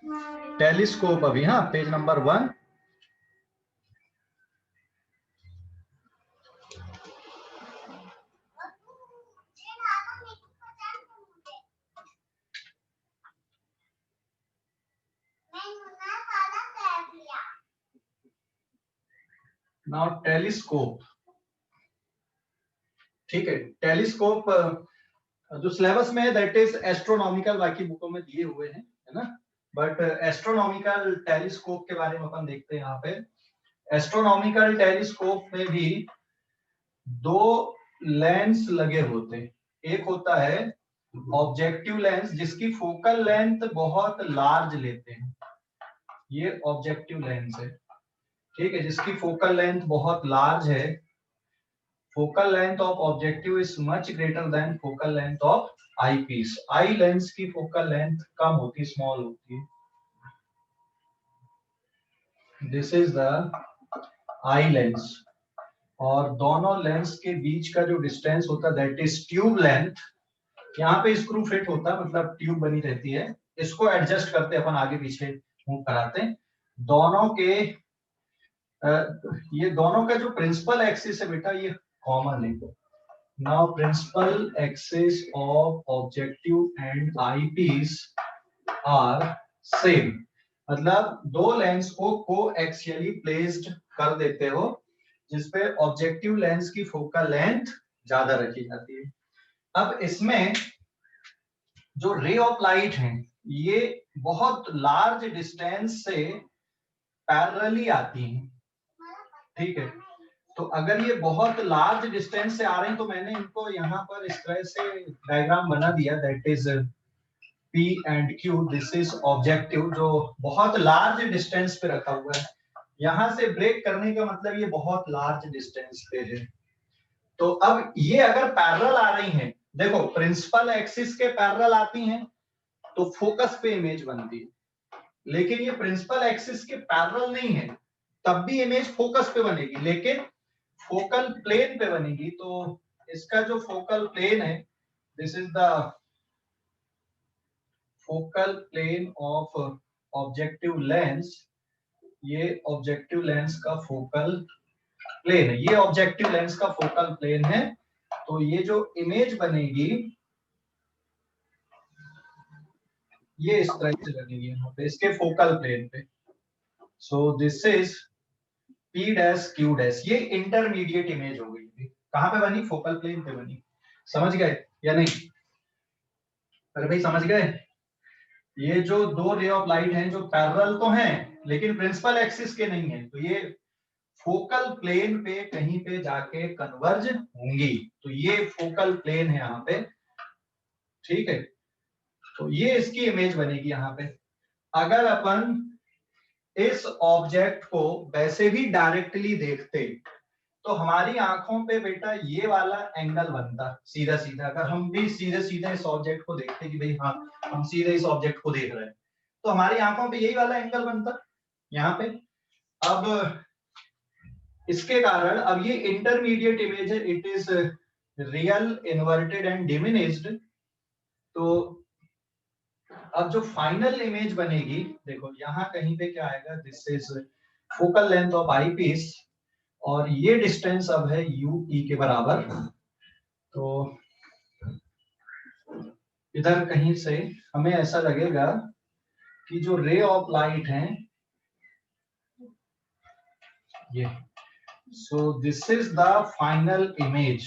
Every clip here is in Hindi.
टेलीस्कोप अभी, हाँ, पेज नंबर 1। नाउ टेलीस्कोप, ठीक है। टेलीस्कोप जो सिलेबस में है दैट इज एस्ट्रोनॉमिकल, बाकी बुकों में दिए हुए हैं, है ना। बट एस्ट्रोनॉमिकल टेलीस्कोप के बारे में अपन देखते हैं यहाँ पे। एस्ट्रोनॉमिकल टेलीस्कोप में भी दो लेंस लगे होते हैं। एक होता है ऑब्जेक्टिव लेंस जिसकी फोकल लेंथ बहुत लार्ज लेते हैं, ये ऑब्जेक्टिव लेंस है, ठीक है, जिसकी फोकल लेंथ बहुत लार्ज है। Focal length of objective is much greater than focal length of eyepiece. Eye lens की फोकल लेंथ कम होती, स्मॉल होती है। This is the eye lens. और दोनों लेंस के बीच का जो डिस्टेंस होता है दैट इज ट्यूब लेंथ। यहाँ पे स्क्रू फिट होता है, मतलब ट्यूब बनी रहती है, इसको एडजस्ट करते अपन आगे पीछे मूव कराते हैं। दोनों के ये दोनों का जो प्रिंसिपल एक्सिस है बेटा ये कॉमन है। Now principal axis of objective and eyepiece are same, मतलब दो लेंस को कोएक्सियली प्लेस्ड कर देते हो जिसपे ऑब्जेक्टिव लेंस की फोकल लेंथ ज्यादा रखी जाती है। अब इसमें जो रे ऑफ लाइट है ये बहुत लार्ज डिस्टेंस से पैरेलली आती है, ठीक है। तो अगर ये बहुत लार्ज डिस्टेंस से आ रही तो मैंने इनको यहाँ पर इस तरह से डायग्राम बना दिया, that is P and Q, this is objective जो बहुत लार्ज डिस्टेंस पे रखा हुआ है। यहां से ब्रेक करने का मतलब ये बहुत लार्ज डिस्टेंस पे है। तो अब ये अगर पैरेलल आ रही हैं, देखो प्रिंसिपल एक्सिस के पैरेलल आती हैं तो फोकस पे इमेज बनती है, लेकिन ये प्रिंसिपल एक्सिस के पैरेलल नहीं है तब भी इमेज फोकस पे बनेगी, लेकिन फोकल प्लेन पे बनेगी। तो इसका जो फोकल प्लेन है, this is the focal plane of objective lens, ये ऑब्जेक्टिव लेंस का फोकल प्लेन है, ये ऑब्जेक्टिव लेंस का फोकल प्लेन है। तो ये जो इमेज बनेगी ये इस तरह से बनेगी यहाँ पे इसके फोकल प्लेन पे। So this is P dash Q dash, ये इंटरमीडिएट इमेज हो गई। कहां पे बनी? फोकल प्लेन पे बनी। समझ गए या नहीं? अरे भाई समझ गए? ये जो दो रे ऑफ लाइट हैं जो पैरेलल तो हैं लेकिन प्रिंसिपल एक्सिस के नहीं है, तो ये फोकल प्लेन पे कहीं पे जाके कन्वर्ज होंगी। तो ये फोकल प्लेन है यहाँ पे, ठीक है। तो ये इसकी इमेज बनेगी यहाँ पे। अगर अपन इस ऑब्जेक्ट को वैसे भी डायरेक्टली देखते तो हमारी आंखों पे बेटा ये वाला एंगल बनता सीधा सीधा। अगर हम भी सीधे सीधे इस ऑब्जेक्ट को देखते कि भाई हाँ हम सीधे इस ऑब्जेक्ट को देख रहे हैं तो हमारी आंखों पे यही वाला एंगल बनता यहाँ पे। अब इसके कारण अब ये इंटरमीडिएट इमेज है, it is real inverted and diminished. तो अब जो फाइनल इमेज बनेगी देखो यहाँ कहीं पे क्या आएगा, this is focal length of eyepiece और ये डिस्टेंस अब है यू ई के बराबर। तो इधर कहीं से हमें ऐसा लगेगा कि जो रे ऑफ लाइट है ये, so this is the final image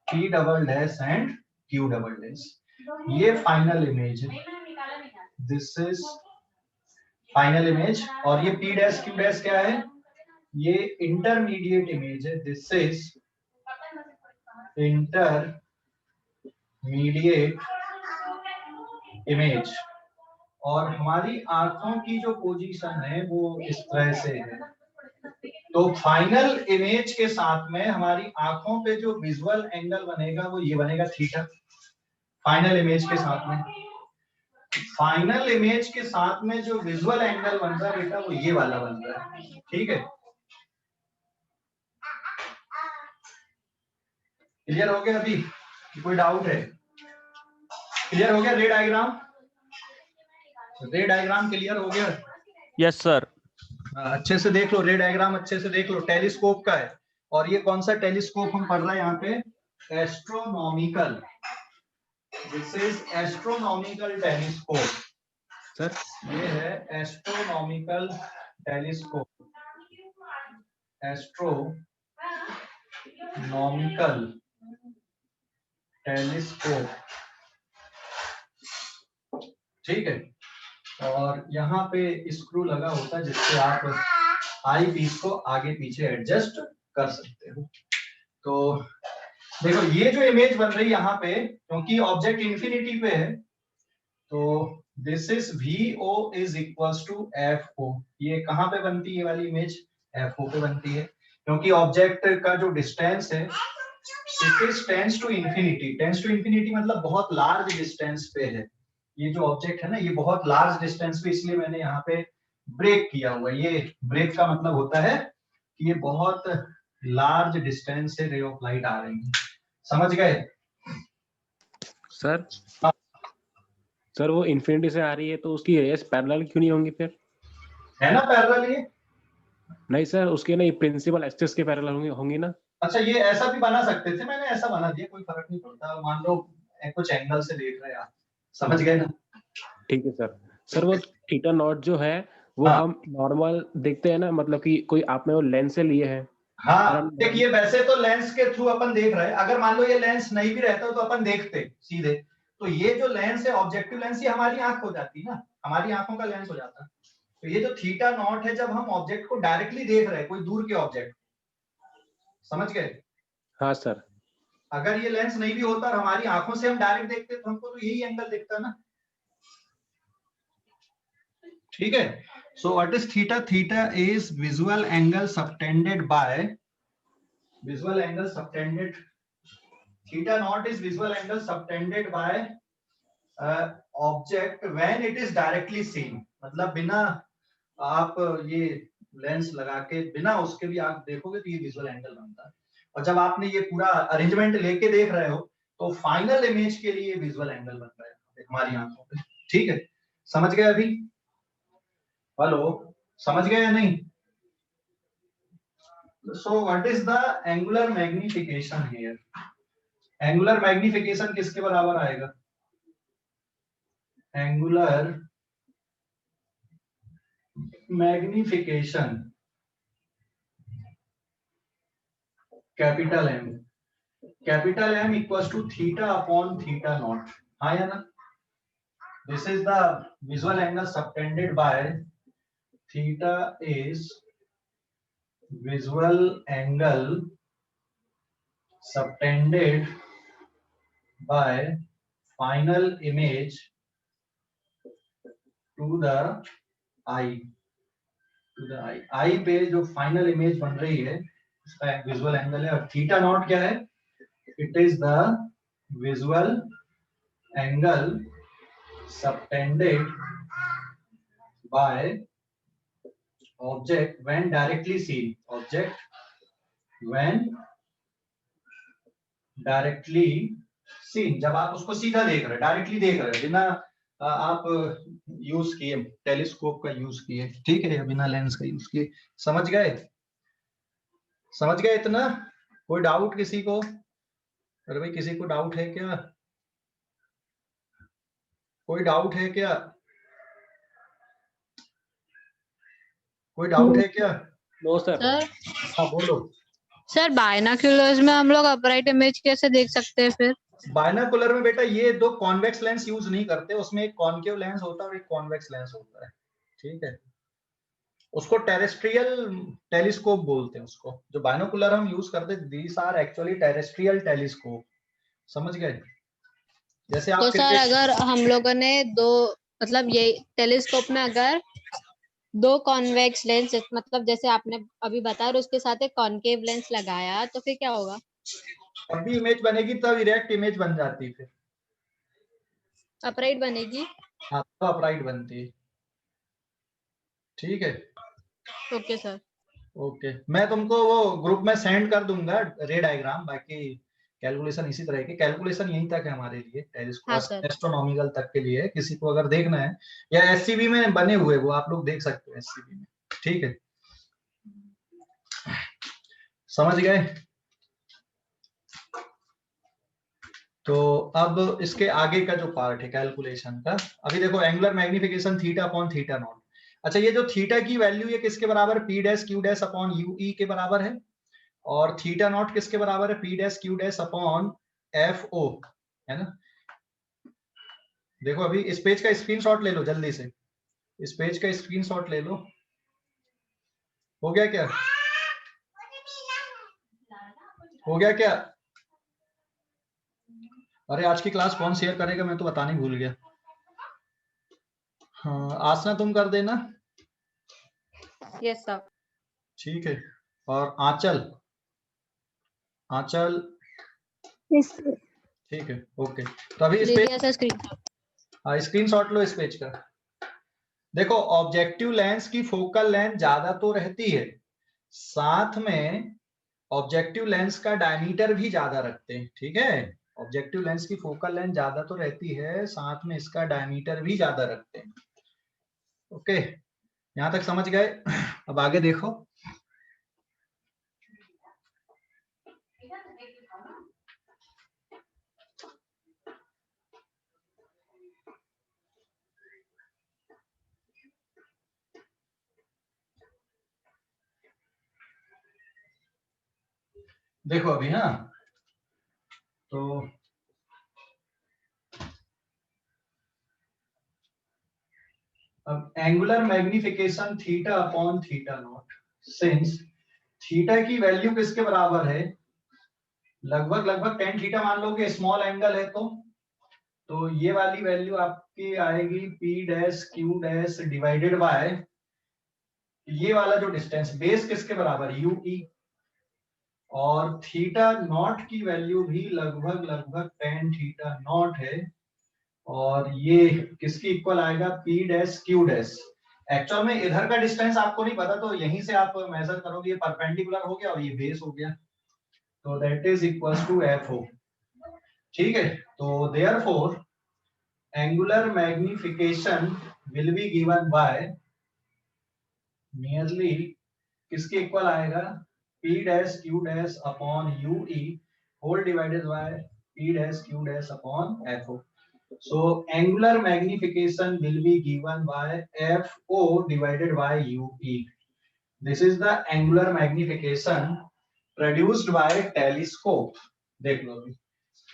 P double dash and Q double dash, ये फाइनल इमेज है, दिस इज फाइनल इमेज। और ये P डैश Q डैश क्या है? ये इंटरमीडिएट इमेज है, दिस इज इंटरमीडिएट इमेज। और हमारी आंखों की जो पोजीशन है वो इस तरह से है। तो फाइनल इमेज के साथ में हमारी आंखों पे जो विजुअल एंगल बनेगा वो ये बनेगा थीटा। फाइनल इमेज के साथ में, फाइनल इमेज के साथ में जो विजुअल एंगल बन रहा है बेटा वो ये वाला बन रहा है, ठीक है। क्लियर हो गया? अभी कोई डाउट है? क्लियर हो गया रे डायग्राम? रे डायग्राम क्लियर हो गया? Yes sir. अच्छे से देख लो, रे डायग्राम अच्छे से देख लो, टेलीस्कोप का है। और ये कौन सा टेलीस्कोप हम पढ़ रहे हैं यहाँ पे? Astronomical. This is astronomical telescope. Sir ये है एस्ट्रोनॉमिकल टेलीस्कोप, एस्ट्रोनॉमिकल टेलीस्कोप, ठीक है। और यहाँ पे स्क्रू लगा होता है जिससे आप आई पीस को आगे पीछे एडजस्ट कर सकते हो। तो देखो ये जो इमेज बन रही है यहाँ पे, क्योंकि ऑब्जेक्ट इंफिनिटी पे है, तो this is VO is equals to FO। ये कहाँ पे बनती है ये वाली इमेज? FO पे बनती है, क्योंकि ऑब्जेक्ट का जो डिस्टेंस है it is tends to infinity. Tends to infinity मतलब बहुत लार्ज डिस्टेंस पे है ये जो ऑब्जेक्ट है ना, ये बहुत लार्ज डिस्टेंस पे, इसलिए मैंने यहाँ पे ब्रेक किया हुआ है। ये ब्रेक का मतलब होता है कि ये बहुत लार्ज डिस्टेंस से रे ऑफ लाइट आ रही है। समझ गए? सर सर वो इन्फिनिटी से आ रही है तो उसकी रेस पैरेलल क्यों नहीं होंगी फिर? है ना पैरेलल ये? नहीं सर, उसके ना प्रिंसिपल एक्सिस के पैरेलल होंगी ना। अच्छा, ये ऐसा भी बना सकते थे, मैंने ऐसा बना दिया, कोई फर्क नहीं पड़ता। मान लो कुछ एंगल से देख रहे हैं आप, समझ गए ना? ठीक है सर। सर वो थीटा नॉट जो है वो हाँ। हम नॉर्मल देखते हैं ना, मतलब कि कोई आपने वो लेंस से लिए है। हाँ देखिए, वैसे तो लेंस के थ्रू अपन देख रहे हैं, अगर मान लो ये लेंस नहीं भी रहता तो अपन देखते सीधे। तो ये जो लेंस है ऑब्जेक्टिव लेंस, ये हमारी आंख हो जाती है ना, हमारी आंखों का लेंस हो जाता है। तो ये जो थीटा नॉट है, जब हम ऑब्जेक्ट को डायरेक्टली देख रहे हैं, कोई दूर के ऑब्जेक्ट, समझ गए? हाँ सर। अगर ये लेंस नहीं भी होता और हमारी आंखों से हम डायरेक्ट देखते तो हमको तो यही एंगल दिखता ना, ठीक है। सो what is theta? Theta is visual angle subtended bye, visual angle subtended, theta naught is visual angle subtended by object when it is directly seen। मतलब बिना आप ये लेंस लगा के, बिना उसके भी आप देखोगे तो ये विजुअल एंगल बनता है। और जब आपने ये पूरा अरेंजमेंट लेके देख रहे हो तो फाइनल इमेज के लिए विजुअल एंगल बन रहा है हमारी आंखों पे, ठीक है। समझ गए अभी? हेलो, समझ गए या नहीं? So what is the angular magnification here? Angular magnification किसके बराबर आएगा? Angular magnification capital M, capital M equals to theta upon theta not. हाँ या ना? This is the visual angle subtended by, theta is visual angle subtended by final image to the eye, to the eye. Eye पे जो फाइनल इमेज बन रही है उसका एक विजुअल एंगल है। और थीटा नॉट क्या है? It is the visual angle subtended by object when directly seen, object when directly seen, जब आप उसको सीधा देख रहे हैं, डायरेक्टली देख रहे हैं, बिना आप यूज किए टेलीस्कोप का यूज किए, ठीक है, या बिना लेंस का यूज किए। समझ गए? समझ गए इतना? कोई डाउट किसी को? अरे भाई किसी को डाउट है क्या? कोई डाउट है क्या? कोई डाउट है क्या? No sir. सर हाँ बोलो। सर बायनोक्यूलर्स में हम लोग अपराइट इमेज कैसे देख सकते हैं फिर? बायनोकुलर में बेटा ये दो कॉन्वेक्स लेंस यूज नहीं करते, उसमें एक कॉनकेव लेंस होता है और एक कॉन्वेक्स लेंस होता है, ठीक है। उसको टेरेस्ट्रियल टेलीस्कोप बोलते हैं उसको। जो बायनोकुलर हम यूज करते हैं, these are actually terrestrial telescope. समझ गए? जैसे तो आप सर क्रिकेट, अगर हम लोगों ने दो, मतलब ये टेलीस्कोप में अगर दो कॉन्वेक्स लेंस, मतलब जैसे आपने अभी बताया, और उसके साथ एक कॉनकेव लेंस लगाया, तो फिर क्या होगा? तब भी इमेज बनेगी, तब इरेक्ट इमेज बन जाती है फिर। अपराइट बनेगी? हाँ तो अपराइट बनती है, ठीक है। Okay sir. ओके, मैं तुमको वो ग्रुप में सेंड कर दूंगा रे डायग्राम, बाकी कैलकुलेशन इसी तरह की, कैलकुलेशन यहीं तक है हमारे लिए, हाँ टेलीस्कोप सर। एस्ट्रोनॉमिकल तक के लिए है। किसी को अगर देखना है या एससीबी में बने हुए वो आप लोग देख सकते हो एससीबी में, ठीक है, समझ गए। तो अब इसके आगे का जो पार्ट है कैलकुलेशन का, अभी देखो angular magnification theta upon theta not. अच्छा, ये जो थीटा की वैल्यू ये किसके बराबर है, P dash Q dash upon U E के बराबर है, और थीटा नॉट किसके बराबर है, P dash Q dash upon F O, है ना। देखो अभी इस पेज का स्क्रीनशॉट ले लो जल्दी से, इस पेज का स्क्रीनशॉट ले लो। हो गया क्या, हो गया क्या? अरे आज की क्लास कौन शेयर करेगा, मैं तो बताने ही भूल गया। हाँ आसना तुम कर देना, यस सर। ठीक है। और आंचल, आंचल ठीक है, ओके। तो अभी इस ले पेज लिया सर स्क्रीन। स्क्रीनशॉट लो इस पेज का। देखो ऑब्जेक्टिव लेंस की फोकल लेंथ ज्यादा तो रहती है, साथ में ऑब्जेक्टिव लेंस का डायमीटर भी ज्यादा रखते हैं, ठीक है। ऑब्जेक्टिव लेंस की फोकल लेंथ ज्यादा तो रहती है, साथ में इसका डायमीटर भी ज्यादा रखते हैं। ओके, यहां तक समझ गए। अब आगे देखो, देखो अभी हाँ, तो अब angular magnification theta upon theta not, since theta की वैल्यू किसके बराबर है, लगभग लगभग टेन थीटा मान लो कि स्मॉल एंगल है, तो ये वाली वैल्यू आपकी आएगी P dash Q dash divided bye ये वाला जो डिस्टेंस बेस किसके बराबर है, यू ई, और थीटा नॉट की वैल्यू भी लगभग लगभग टेन थीटा नॉट है, और ये किसकी इक्वल आएगा, P dash Q dash. Actual में इधर का डिस्टेंस आपको नहीं पता, तो यहीं से आप मेजर करोगे, ये परपेंडिकुलर हो गया और ये बेस हो गया, तो that is equal to F O, ठीक है। तो therefore angular magnification will be given by nearly किसके इक्वल आएगा, p dash q dash upon u e whole divided by p dash q dash upon f o। So angular magnification will be given by f o divided by u e. This is the angular magnification produced by telescope. देख लो अभी,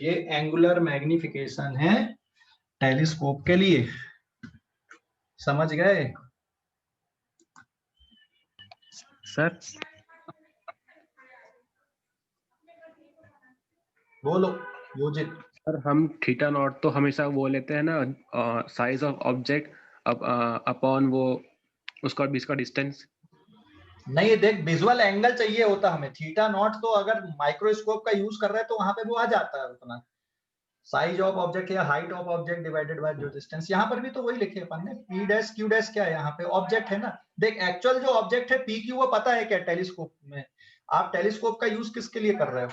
ये एंगुलर मैग्निफिकेशन है टेलीस्कोप के लिए, समझ गए सर बोलो योजित। सर हम थीटा नॉट तो हमेशा वो लेते हैं ना, साइज ऑफ ऑब्जेक्ट अपॉन वो उसका बीच का डिस्टेंस। नहीं देख, विजुअल एंगल चाहिए होता हमें, थीटा नॉट तो अगर माइक्रोस्कोप का यूज कर रहे हैं तो वहां पे वो आ जाता है उतना, साइज ऑफ ऑब्जेक्ट या height of object divided by जो डिस्टेंस। यहाँ पर भी तो वही लिखे अपन ने, पी डैश क्यू डैश क्या है, यहाँ पे ऑब्जेक्ट है ना। देख एक्चुअल जो ऑब्जेक्ट है पी क्यू वो पता है क्या टेलीस्कोप में, आप टेलीस्कोप का यूज किसके लिए कर रहे हो,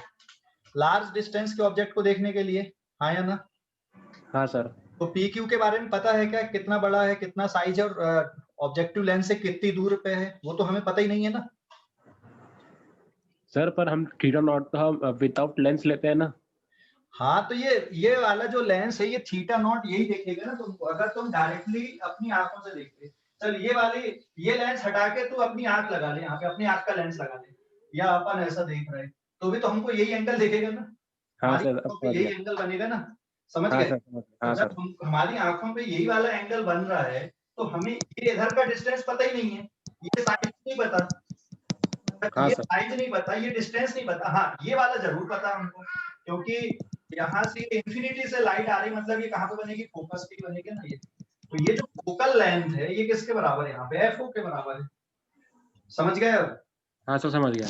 लार्ज डिस्टेंस के ऑब्जेक्ट को देखने के लिए, हाँ या ना। हाँ सर। तो पी क्यू के बारे में पता है क्या, कितना बड़ा है, कितना साइज है, और ऑब्जेक्टिव लेंस से कितनी दूर पे है, वो तो हमें पता ही नहीं है ना। सर पर हम थीटा नॉट तो हम विदाउट लेंस लेते हैं ना। हाँ तो ये वाला जो लेंस है ये थीटा नॉट यही देखेगा ना तुमको, अगर तुम डायरेक्टली अपनी आंखों से देखते, चल ये वाली ये लेंस हटा के तू अपनी आंख लगा ले, यहाँ पे अपनी आंख का लेंस लगा ले, या अपन ऐसा देख रहे हैं तो भी तो हमको यही एंगल देखेगा ना, हाँ हमारी सर, अब आंखों पे समझ यही गया। एंगल बनेगा ना, समझ हाँ गए। सर, समझ गया। तो हाँ जब सर। हमारी आंखों पे यही वाला एंगल बन रहा है तो हमें ये इधर का डिस्टेंस पता ही नहीं है, ये साइज नहीं पता, हाँ ये सर। साइज नहीं पता, ये डिस्टेंस नहीं पता, हाँ ये वाला जरूर पता हमको, क्योंकि यहाँ से इंफिनिटी से लाइट आ रही, मतलब ये कहाँ पे बनेगी, फोकस पे बनेगी ना ये। तो ये जो फोकल लेंथ है ये किसके बराबर है, यहाँ पे एफ ओ के बराबर है, समझ गए अब। हाँ सर, समझ गया।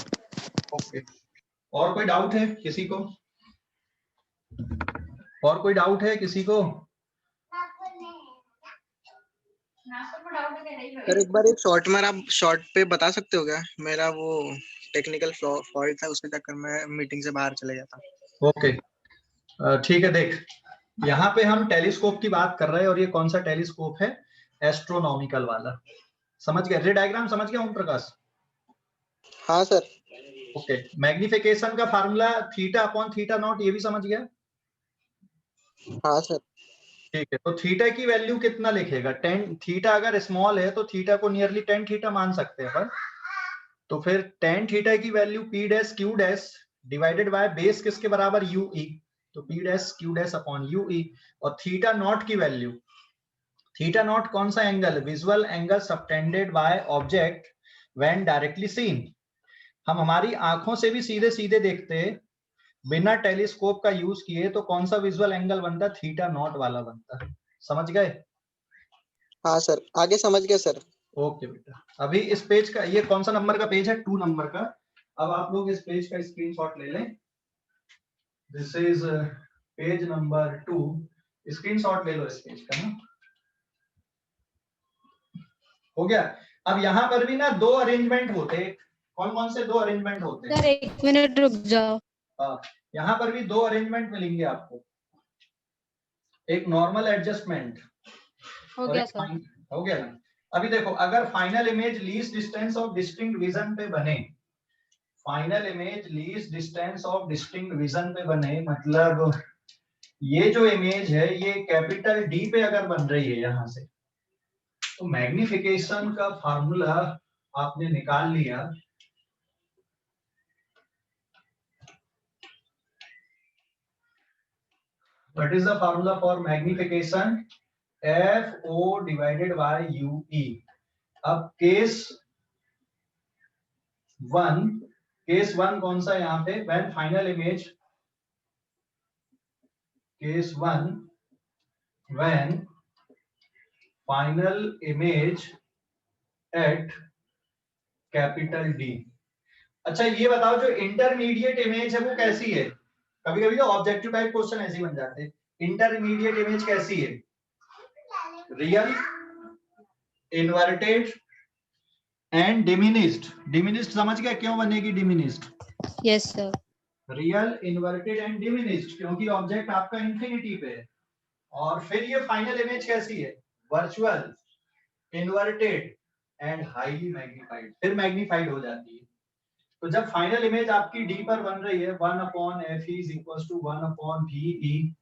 ओके, और कोई डाउट है किसी को, और कोई डाउट है किसी को। सर एक बार एक शॉर्ट में आप शॉर्ट पे बता सकते हो क्या, मेरा वो टेक्निकल फॉल्ट था उसके चक्कर में मीटिंग से बाहर चले गया था। ओके, ठीक है। देख, यहाँ पे हम टेलीस्कोप की बात कर रहे हैं और ये कौन सा टेलीस्कोप है? एस्ट्रोनॉमिकल वाला। समझ गया? रे डायग्राम समझ गया ओम प्रकाश? हाँ सर। ओके, मैग्निफिकेशन का formula theta upon theta not, ये भी समझ गया? हाँ सर। ठीक है, तो थीटा की वैल्यू कितना लिखेगा? 10 थीटा अगर स्मॉल है तो थीटा को नियरली 10 थीटा मान सकते हैं अपन। तो फिर 10 थीटा की value P dash Q dash divided by base किसके बराबर? U E. तो P dash Q dash upon U E. और थीटा नॉट की वैल्यू, थीटा नॉट कौन सा angle? Visual angle subtended by object when directly seen. हम हमारी आंखों से भी सीधे सीधे देखते हैं, बिना टेलीस्कोप का यूज किए, तो कौन सा विजुअल एंगल बनता? थीटा नॉट वाला बनता है। समझ गए? हाँ सर, आगे समझ गया सर। ओके बेटा, अभी इस पेज का, ये कौन सा नंबर का पेज है? 2 नंबर का। अब आप लोग इस पेज का स्क्रीनशॉट ले लें। This is page number 2। Screenshot ले लो इस पेज का ना। हो गया? अब यहाँ पर भी ना दो अरेंजमेंट होते हैं। कौन कौन से दो अरेंजमेंट होते हैं? सर 1 मिनट रुक जाओ। हाँ, यहाँ पर भी दो अरेंजमेंट मिलेंगे आपको। एक नॉर्मल एडजस्टमेंट हो और गया एक सर। हो गया ना? अभी देखो, अगर final image least distance of distinct vision पे बने, final image least distance of distinct vision पे बने, मतलब ये जो इमेज है ये कैपिटल डी पे अगर बन रही है यहां से, तो मैग्निफिकेशन का फार्मूला आपने निकाल लिया। What is the formula for magnification? F O divided by U E. अब केस वन कौन सा है यहाँ पे? When final image, case one when final image at capital D. अच्छा ये बताओ, जो इंटरमीडिएट इमेज है वो कैसी है? कभी कभी तो ऑब्जेक्टिव टाइप क्वेश्चन ऐसे ही बन जाते हैं। इंटरमीडिएट इमेज कैसी है? Real, inverted and diminished. Diminished समझ गया क्यों बनेगी diminished? Yes sir. Real, inverted and diminished, क्योंकि ऑब्जेक्ट आपका इंफिनिटी पे है। और फिर ये फाइनल इमेज कैसी है? Virtual, inverted and highly magnified. फिर मैग्नीफाइड हो जाती है। तो जब फाइनल इमेज आपकी डी पर बन रही है, 1 upon F E is equal to 1 upon V E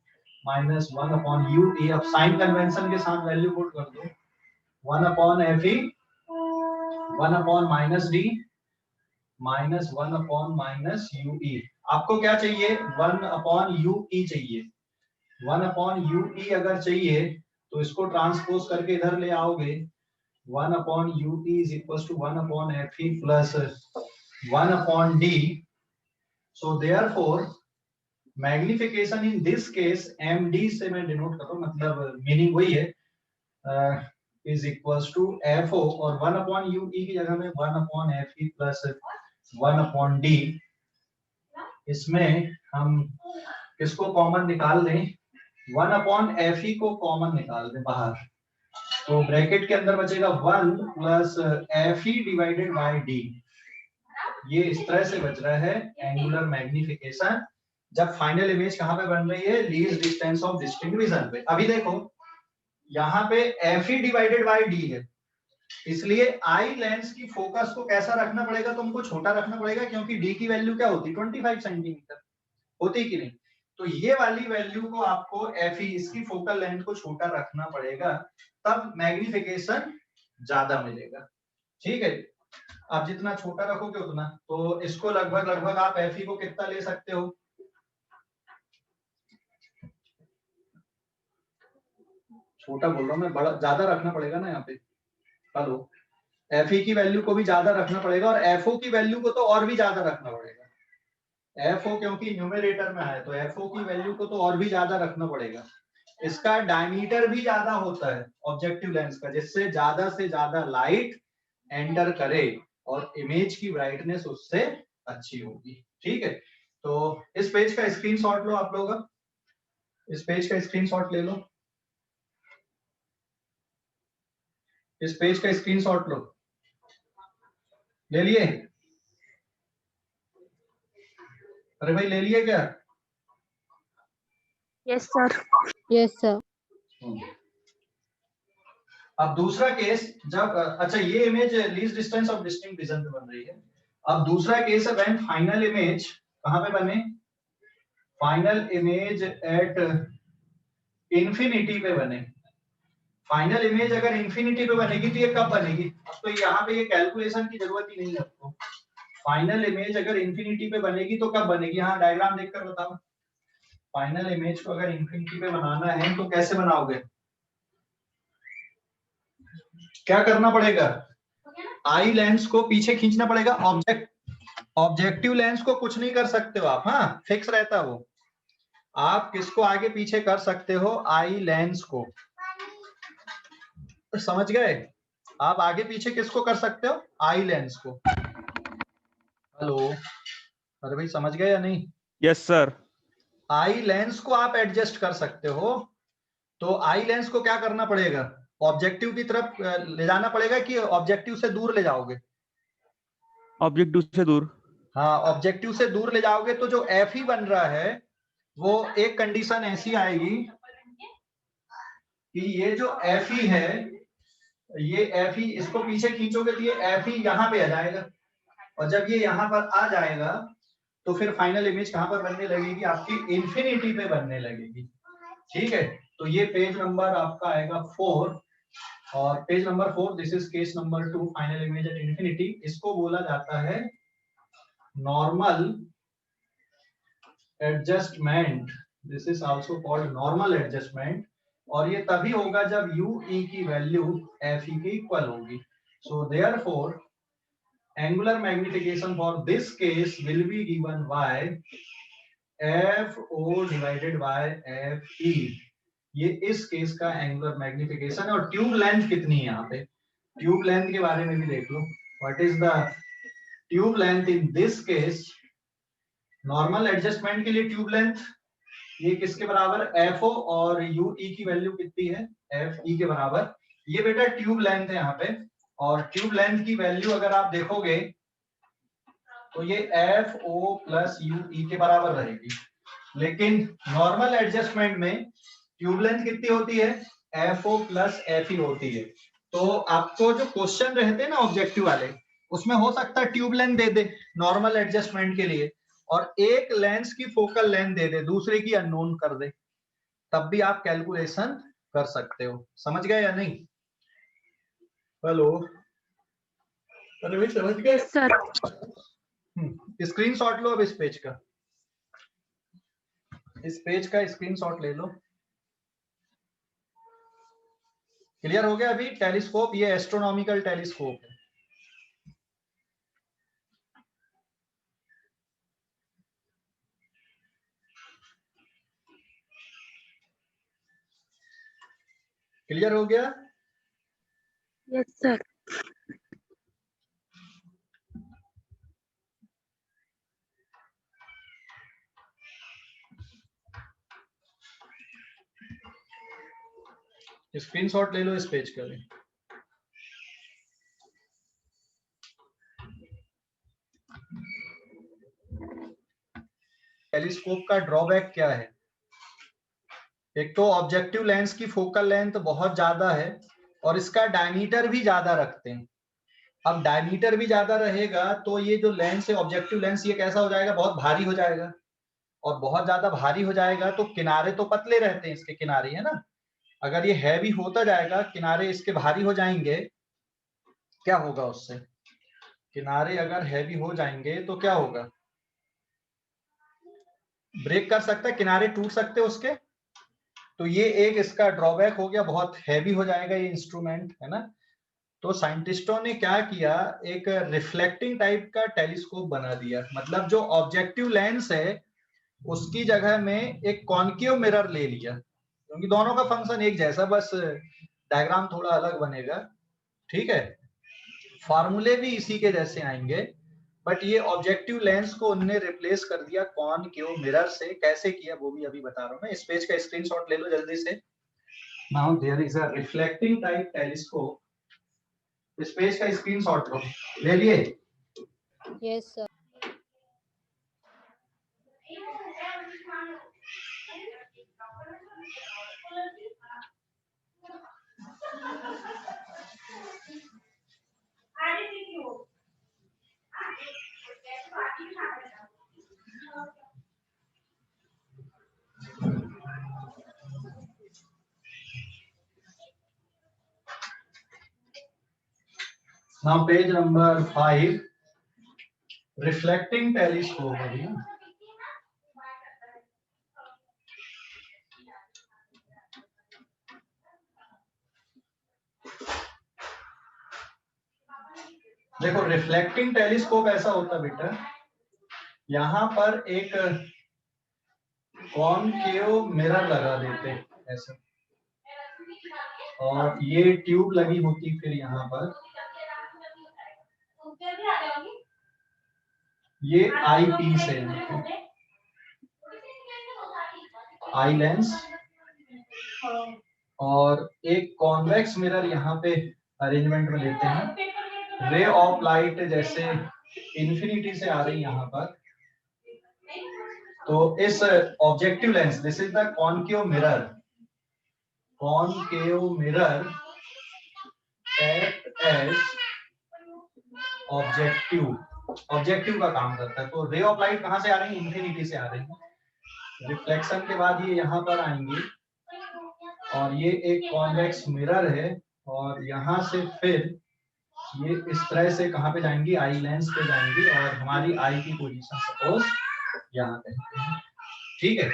minus 1 upon U E. अब साइन कन्वेंशन के साथ वैल्यू पुट कर दो। 1 upon F E, 1 upon minus D minus 1 upon minus you ई। आपको क्या चाहिए? 1 अपॉन यू ई चाहिए। 1 अपॉन यू ई अगर चाहिए तो इसको ट्रांसपोज करके इधर ले आओगे। 1 upon ut is equals to 1 upon fe plus 1 upon d. So therefore magnification in this case md से मैं डिनोट कर रहा हूँ, मतलब मीनिंग वही है, is equals to fo, और 1 upon ue की जगह में 1 upon fe plus 1 upon d। इसमें हम किसको कॉमन निकाल दें? 1 upon fe को कॉमन निकाल दें बाहर, तो ब्रैकेट के अंदर बचेगा 1 plus F E divided by D. ये इस तरह से बच रहा है एंगुलर मैग्निफिकेशन जब फाइनल इमेज कहां पे बन रही है? Least distance of distinct vision पे। अभी देखो यहाँ पे F E divided by D है, इसलिए आई लेंस की फोकस को कैसा रखना पड़ेगा? तुमको छोटा रखना पड़ेगा, क्योंकि डी की वैल्यू क्या होती? 25 सेंटीमीटर होती कि नहीं? तो ये वाली वैल्यू को आपको एफ ई, इसकी फोकल लेंथ को छोटा रखना पड़ेगा, तब मैग्निफिकेशन ज्यादा मिलेगा। ठीक है, आप जितना छोटा रखोगे उतना, तो इसको लगभग लगभग आप एफ ई को कितना ले सकते हो? छोटा बोल रहा हूं मैं, बड़ा ज्यादा रखना पड़ेगा ना यहाँ पे। हेलो, एफ ई की वैल्यू को भी ज्यादा रखना पड़ेगा और एफ ओ की वैल्यू को तो और भी ज्यादा रखना पड़ेगा। एफ ओ क्योंकि न्यूमरेटर में है तो एफ ओ की वैल्यू को तो और भी ज्यादा रखना पड़ेगा। इसका डायमीटर भी ज्यादा होता है ऑब्जेक्टिव लेंस का, जिससे ज्यादा से ज्यादा लाइट एंटर करे और इमेज की ब्राइटनेस उससे अच्छी होगी। ठीक है, तो इस पेज का स्क्रीनशॉट लो आप लोग, इस पेज का स्क्रीनशॉट ले लो, इस पेज का स्क्रीनशॉट लो। ले लिए? अरे भाई ले लिए क्या? Yes, sir. Yes sir. अब दूसरा केस जब अच्छा ये image least distance of distinct vision पे बन रही है। अब दूसरा केस है व्हेन फाइनल इमेज कहां पे बने, फाइनल इमेज एट इंफिनिटी पे बने। फाइनल इमेज अगर इंफिनिटी पे बनेगी तो ये कब बनेगी, अब तो यहाँ पे ये कैलकुलेशन की जरूरत ही नहीं है आपको। फाइनल इमेज अगर इंफिनिटी पे बनेगी तो कब बनेगी, हाँ डायग्राम देखकर बताओ। फाइनल इमेज को अगर इंफिनिटी पे बनाना है तो कैसे बनाओगे, क्या करना पड़ेगा, आई लेंस को पीछे खींचना पड़ेगा। ऑब्जेक्टिव लेंस को कुछ नहीं कर सकते हो आप, हाँ फिक्स रहता है वो। आप किसको आगे पीछे कर सकते हो, आई लेंस को, समझ गए। आप आगे पीछे किसको कर सकते हो, आई लेंस को। हेलो, अरे भाई समझ गए या नहीं। Yes sir. आई लेंस को आप एडजस्ट कर सकते हो, तो आई लेंस को क्या करना पड़ेगा, ऑब्जेक्टिव की तरफ ले जाना पड़ेगा कि ऑब्जेक्टिव से दूर ले जाओगे। ऑब्जेक्टिव से दूर। हाँ ऑब्जेक्टिव से दूर ले जाओगे तो जो एफ ही बन रहा है वो एक कंडीशन ऐसी आएगी कि ये जो एफ ही है, ये एफ ही, इसको पीछे खींचोगे तो ये एफ ही यहाँ पे आ जाएगा, और जब ये यहाँ पर आ जाएगा तो फिर फाइनल इमेज कहाँ पर बनने लगेगी, आपकी इंफिनिटी पे बनने लगेगी। ठीक है, तो ये पेज नंबर आपका आएगा 4, और page number 4 this is case number 2 final image at infinity. इसको बोला जाता है normal adjustment, this is also called normal adjustment, और ये तभी होगा जब u e की वैल्यू f e के इक्वल होगी। So therefore angular magnification for this case will be given by f o divided by f e। ये इस केस का एंगुलर मैग्निफिकेशन है। और ट्यूब लेंथ कितनी है, यहाँ पे ट्यूब लेंथ के बारे में भी देख लो, what is the tube length in this case. Normal adjustment के लिए ट्यूब लेंथ ये किसके बराबर, FO, और UE की वैल्यू कितनी है, FE के बराबर। ये बेटा ट्यूब लेंथ है यहाँ पे, और ट्यूब लेंथ की वैल्यू अगर आप देखोगे तो ये FO प्लस UE के बराबर रहेगी। लेकिन नॉर्मल एडजस्टमेंट में ट्यूब लेंथ कितनी होती है, FO प्लस FE होती है। तो आपको जो क्वेश्चन रहते हैं ना ऑब्जेक्टिव वाले, उसमें हो सकता है ट्यूब लेंथ दे दे नॉर्मल एडजस्टमेंट के लिए, और एक लेंस की फोकल लेंथ दे दे, दूसरे की अननोन कर दे, तब भी आप कैलकुलेशन कर सकते हो। समझ गए या नहीं। हेलो, अरे भाई समझ गए। Yes, sir. स्क्रीनशॉट लो अब इस पेज का, इस पेज का स्क्रीनशॉट ले लो। क्लियर हो गया अभी। टेलीस्कोप, ये एस्ट्रोनॉमिकल टेलीस्कोप है। क्लियर हो गया। Yes, sir. स्क्रीनशॉट ले लो इस पेज का भी। टेलीस्कोप का ड्रॉबैक क्या है, एक तो ऑब्जेक्टिव लेंस की फोकल लेंथ बहुत ज्यादा है, और इसका डायमीटर भी ज्यादा रखते हैं। अब डायमीटर भी ज्यादा रहेगा तो ये जो लेंस है ऑब्जेक्टिव लेंस, ये कैसा हो जाएगा, बहुत भारी हो जाएगा, और बहुत ज्यादा भारी हो जाएगा तो किनारे तो पतले रहते हैं इसके किनारे, है ना। अगर ये हैवी होता जाएगा, किनारे इसके भारी हो जाएंगे, क्या होगा उससे, किनारे अगर हैवी हो जाएंगे तो क्या होगा, ब्रेक कर सकता है, किनारे टूट सकते हैं उसके। तो ये एक इसका ड्रॉबैक हो गया, बहुत हैवी हो जाएगा ये इंस्ट्रूमेंट, है ना। तो साइंटिस्टों ने क्या किया, एक रिफ्लेक्टिंग टाइप का टेलीस्कोप बना दिया, मतलब जो ऑब्जेक्टिव लेंस है उसकी जगह में एक कॉन्केव मिरर ले लिया, क्योंकि दोनों का फंक्शन एक जैसा, बस डायग्राम थोड़ा अलग बनेगा। ठीक है, फार्मूले भी इसी के जैसे आएंगे, बट ये ऑब्जेक्टिव लेंस को उनने रिप्लेस कर दिया कॉनकेव मिरर से। कैसे किया वो भी अभी बता रहा हूँ मैं। इस पेज का स्क्रीनशॉट ले लो जल्दी से। Now there is a reflecting type telescope, इस पेज का स्क्रीनशॉट लो, ले लिए। Yes sir. Now page number 5, reflecting telescope है भैया। देखो रिफ्लेक्टिंग टेलीस्कोप ऐसा होता बेटा, यहां पर एक कॉनकेव मिरर लगा देते ऐसे, और ये ट्यूब लगी होती फिर यहाँ पर, ये आई पीस है, आई लेंस, और एक कॉन्वेक्स मिरर यहाँ पे अरेंजमेंट में लेते हैं। रे ऑफ लाइट जैसे इन्फिनिटी से आ रही यहाँ पर, तो इस objective lens, this is the concave mirror, concave mirror act as objective का काम करता है। तो रे ऑफ लाइट कहां से आ रही है? इन्फिनिटी से आ रही है। रिफ्लेक्शन के बाद ये यहाँ पर आएंगी, और ये एक कॉन्वेक्स मिरर है, और यहाँ से फिर ये इस तरह से कहाँ पे जाएंगी? आई लेंस पे जाएंगी, और हमारी आई की पोजीशन सपोज यहाँ पे, ठीक है।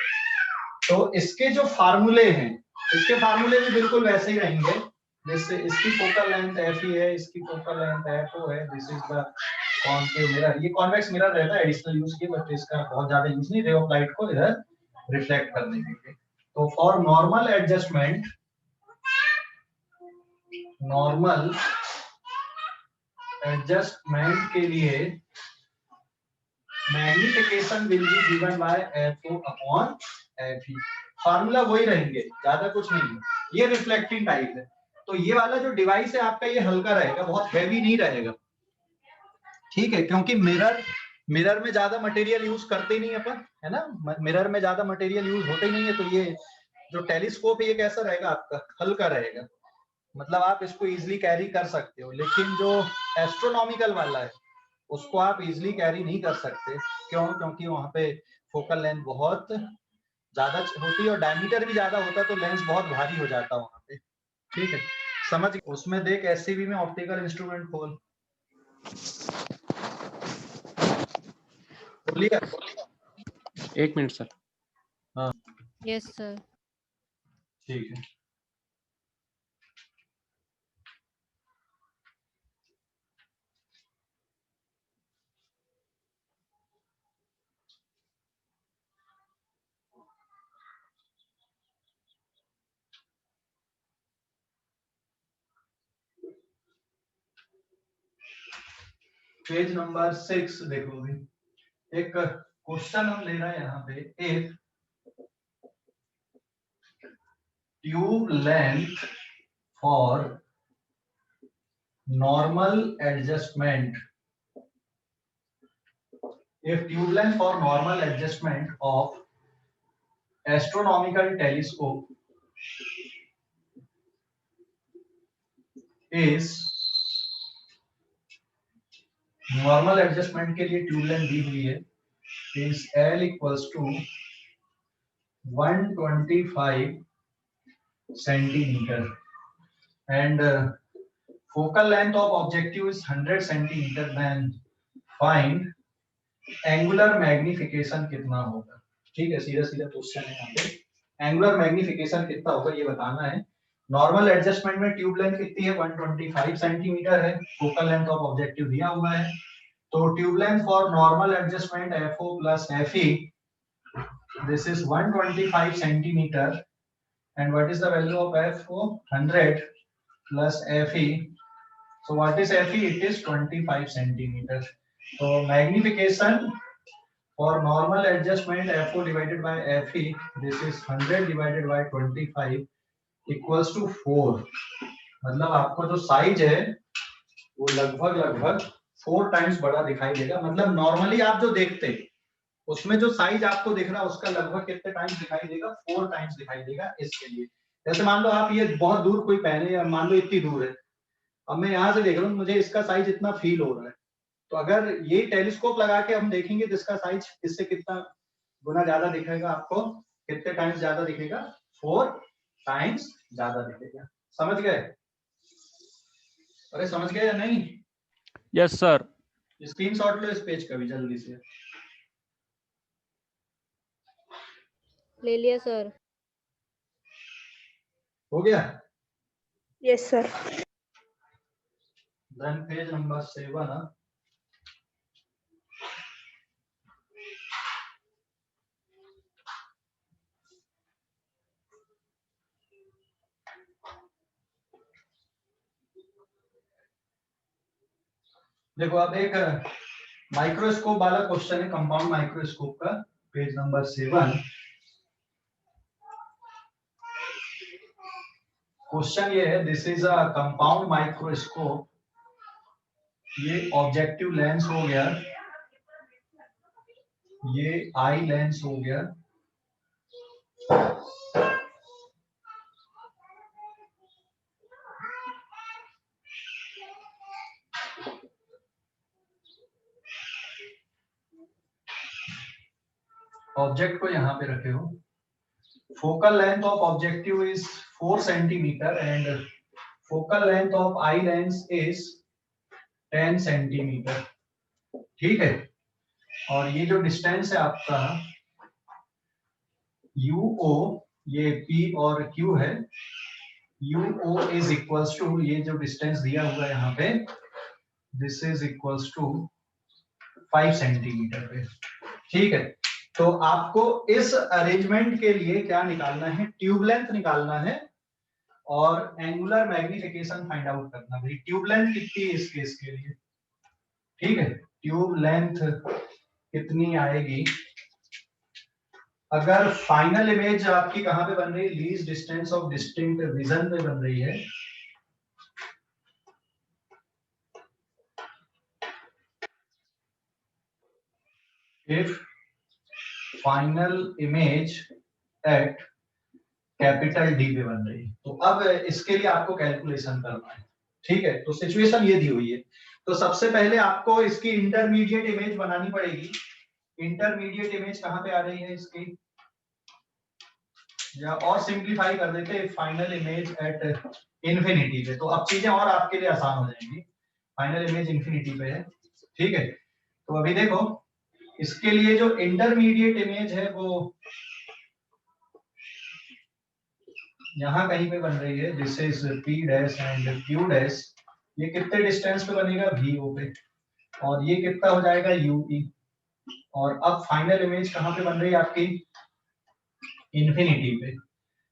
तो इसके जो फार्मूले हैं, इसके फार्मूले भी बिल्कुल वैसे ही रहेंगे, जैसे इसकी फोकल लेंथ एफ ई है, इसकी फोकल लेंथ एफ ओ है, this is the concave mirror. ये कॉन्वेक्स मिरर रहता है एडिशनल यूज के, बट इसका बहुत ज्यादा यूज नहीं, रे ऑफ लाइट को इधर रिफ्लेक्ट करने के लिए। तो फॉर नॉर्मल एडजस्टमेंट के लिए magnification will be given by F O upon F E. Formula वही रहेंगे, ज्यादा कुछ नहीं है। ये रिफ्लेक्टिंग टाइप है, तो ये वाला जो डिवाइस है आपका, ये हल्का रहेगा, बहुत हैवी नहीं रहेगा, ठीक है, क्योंकि मिरर में ज्यादा मटेरियल यूज करते ही नहीं अपन, है ना, मिरर में ज्यादा मटेरियल यूज होते ही नहीं है। तो ये जो टेलीस्कोप है ये कैसा रहेगा आपका? हल्का रहेगा, मतलब आप इसको इजीली कैरी कर सकते हो। लेकिन जो एस्ट्रोनॉमिकल वाला है उसको आप इजीली कैरी नहीं कर सकते। क्यों? क्योंकि वहां पे फोकल लेंथ बहुत ज्यादा होती है, और डायमीटर भी ज्यादा होता है, तो लेंस बहुत भारी हो जाता है वहां पे, ठीक है, समझ। उसमें देख एससीबी में ऑप्टिकल इंस्ट्रूमेंट खोल, बोलिए। 1 मिनट सर। हाँ यस सर। ठीक है। पेज नंबर 6 देखो भी, एक क्वेश्चन हम ले रहे हैं यहाँ पे। एक tube length for normal adjustment, if tube length for normal adjustment of astronomical telescope is, normal adjustment के लिए ट्यूब लेंथ दी हुई है, is L equals to 125 centimeter and focal length of objective is 100 centimeter, then find angular magnification कितना होगा। ठीक है, सीधा सीधा क्वेश्चन है यहाँ पे, एंगुलर मैग्निफिकेशन कितना होगा ये बताना है। नॉर्मल एडजस्टमेंट में ट्यूब लेंथ कितनी है? 125 सेंटीमीटर है, फोकल लेंथ ऑफ ऑब्जेक्टिव दिया हुआ है। तो tube length for normal adjustment FO plus FE, this is 125 centimetre, and what is the value of FO? 100 plus FE, so what is FE? It is 25 centimeter. So magnification for normal adjustment FO divided by FE, this is 100 divided by 25 equals to 4. मतलब आपको जो साइज है वो लगभग 4 टाइम्स बड़ा दिखाई देगा। मतलब नॉर्मली आप जो देखते हैं उसमें जो साइज आपको दिख रहा है उसका लगभग कितने टाइम्स दिखाई देगा? 4 टाइम्स दिखाई देगा। इसके लिए जैसे मान लो आप ये बहुत दूर कोई पहने, या मान लो इतनी दूर है, अब मैं यहाँ से देख रहा हूँ, मुझे इसका साइज इतना फील हो रहा है, तो अगर ये टेलीस्कोप लगा के हम देखेंगे तो इसका साइज इससे कितना गुना ज्यादा दिखेगा आपको? कितने टाइम्स ज्यादा दिखेगा? 4 टाइम्स ज्यादा दिखेगा। समझ गए? अरे समझ गए या नहीं? Yes sir. स्क्रीनशॉट लो इस पेज का भी जल्दी से। ले लिया सर। हो गया? Yes sir. Then page number 7। देखो अब एक माइक्रोस्कोप वाला क्वेश्चन है, कंपाउंड माइक्रोस्कोप का, पेज नंबर 7। क्वेश्चन ये है, this is a compound microscope. ये ऑब्जेक्टिव लेंस हो गया, ये आई लेंस हो गया, ऑब्जेक्ट को यहाँ पे रखे हो। Focal length of objective is 4 centimetre and focal length of eye lens is 10 centimetre. ठीक है, और ये जो डिस्टेंस है आपका UO, ये P और Q है, UO इज इक्वल्स टू, ये जो डिस्टेंस दिया हुआ है यहाँ पे, this is equals to 5 centimetre पे। ठीक है, तो आपको इस अरेंजमेंट के लिए क्या निकालना है, ट्यूब लेंथ निकालना है और एंगुलर मैग्निफिकेशन फाइंड आउट करना है। ट्यूब लेंथ कितनी है इस केस के लिए? ठीक है, ट्यूब लेंथ कितनी आएगी? अगर फाइनल इमेज आपकी कहां पे बन रही है, least distance of distinct vision पे बन रही है, if final image at capital D पे बन रही है, तो अब इसके लिए आपको कैलकुलेशन करना है। ठीक है, तो सिचुएशन ये दी हुई है, तो सबसे पहले आपको इसकी इंटरमीडिएट इमेज बनानी पड़ेगी। इंटरमीडिएट इमेज कहां पे आ रही है इसकी, या और सिंप्लीफाई कर देते हैं, फाइनल इमेज एट इंफिनिटी पे, तो अब चीजें और आपके लिए आसान हो जाएंगी। फाइनल इमेज इंफिनिटी पे है। ठीक है, तो अभी देखो इसके लिए जो इंटरमीडिएट इमेज है वो यहाँ कहीं पे बन रही है, this is P dash and Q dash. ये कितने डिस्टेंस पे बनेगा, VO पे, और ये कितना हो जाएगा, UE। और अब फाइनल इमेज कहाँ पे बन रही है आपकी, इंफिनिटी पे।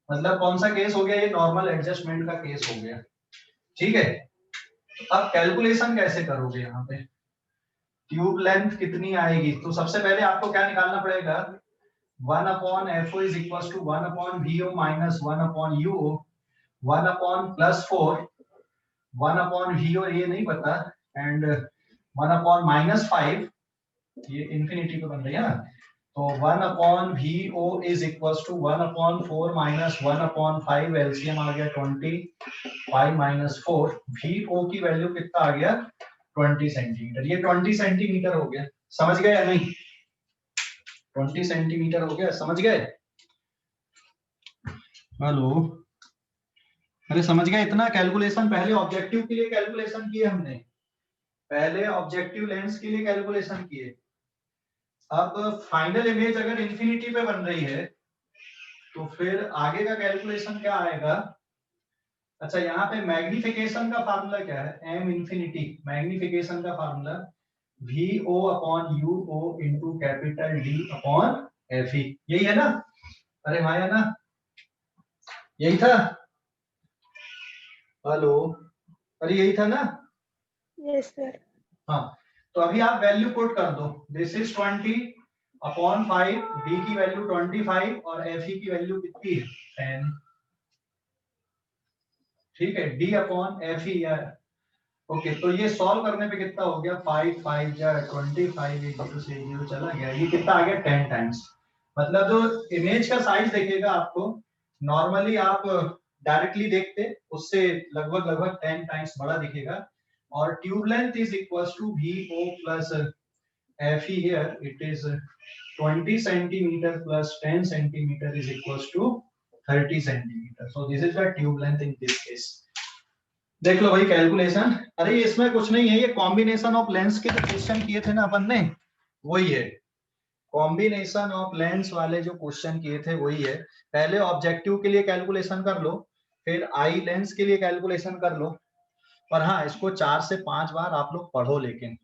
मतलब कौन सा केस हो गया, ये नॉर्मल एडजस्टमेंट का केस हो गया। ठीक है, अब कैलकुलेशन कैसे करोगे, यहाँ पे ट्यूब लेंथ कितनी आएगी, तो सबसे पहले आपको क्या निकालना पड़ेगा, 1/FO is equals to 1/VO minus 1/UO, 1/+4, 1/VO ये नहीं पता, एंड 1/-5, ये इंफिनिटी पे बन रही है ना, तो 1/VO is equals to 1/4 minus 1/5, LCM आ गया 25 minus 4, VO की वैल्यू कितना आ गया, 20 सेंटीमीटर। ये 20 सेंटीमीटर हो गया, समझ गए या नहीं? 20 सेंटीमीटर हो गया, समझ गए? हेलो, अरे समझ गए इतना कैलकुलेशन? पहले ऑब्जेक्टिव के लिए कैलकुलेशन किए हमने, पहले ऑब्जेक्टिव लेंस के लिए कैलकुलेशन किए। अब फाइनल इमेज अगर इंफिनिटी पे बन रही है तो फिर आगे का कैलकुलेशन क्या आएगा? अच्छा, यहाँ पे मैग्निफिकेशन का फार्मूला क्या है, m इंफिनिटी, मैग्निफिकेशन का formula VO/UO into capital D/FE, यही है ना? अरे हाँ है ना, यही था? हेलो, अरे यही था ना? Yes sir. हाँ, तो अभी आप वैल्यू पुट कर दो, दिस इज 20/5, D की वैल्यू 25 और FE की वैल्यू कितनी है, 10। ठीक है, D/FE यार। ओके, तो ये सॉल्व करने पे कितना हो गया, 5 5 या 25, एक जीरो से एक जीरो चला गया, ये कितना आ गया, 10 टाइम्स। मतलब जो इमेज का साइज देखेगा आपको, नॉर्मली आप डायरेक्टली देखते उससे लगभग 10 टाइम्स बड़ा दिखेगा। और tube length is equals to VO plus FE, here it is 20 centimetre plus 10 centimetre is equals to 30 centimetre, so this is the tube length in this case. देख लो भाई कैलकुलेशन। अरे इसमें कुछ नहीं है, ये कॉम्बिनेशन ऑफ लेंस के जो क्वेश्चन किए थे ना अपन ने, वही है। कॉम्बिनेशन ऑफ लेंस वाले जो क्वेश्चन किए थे वही है। पहले ऑब्जेक्टिव के लिए कैलकुलेशन कर लो, फिर आई लेंस के लिए कैलकुलेशन कर लो। और हाँ, इसको 4 से 5 बार आप लोग पढ़ो, लेकिन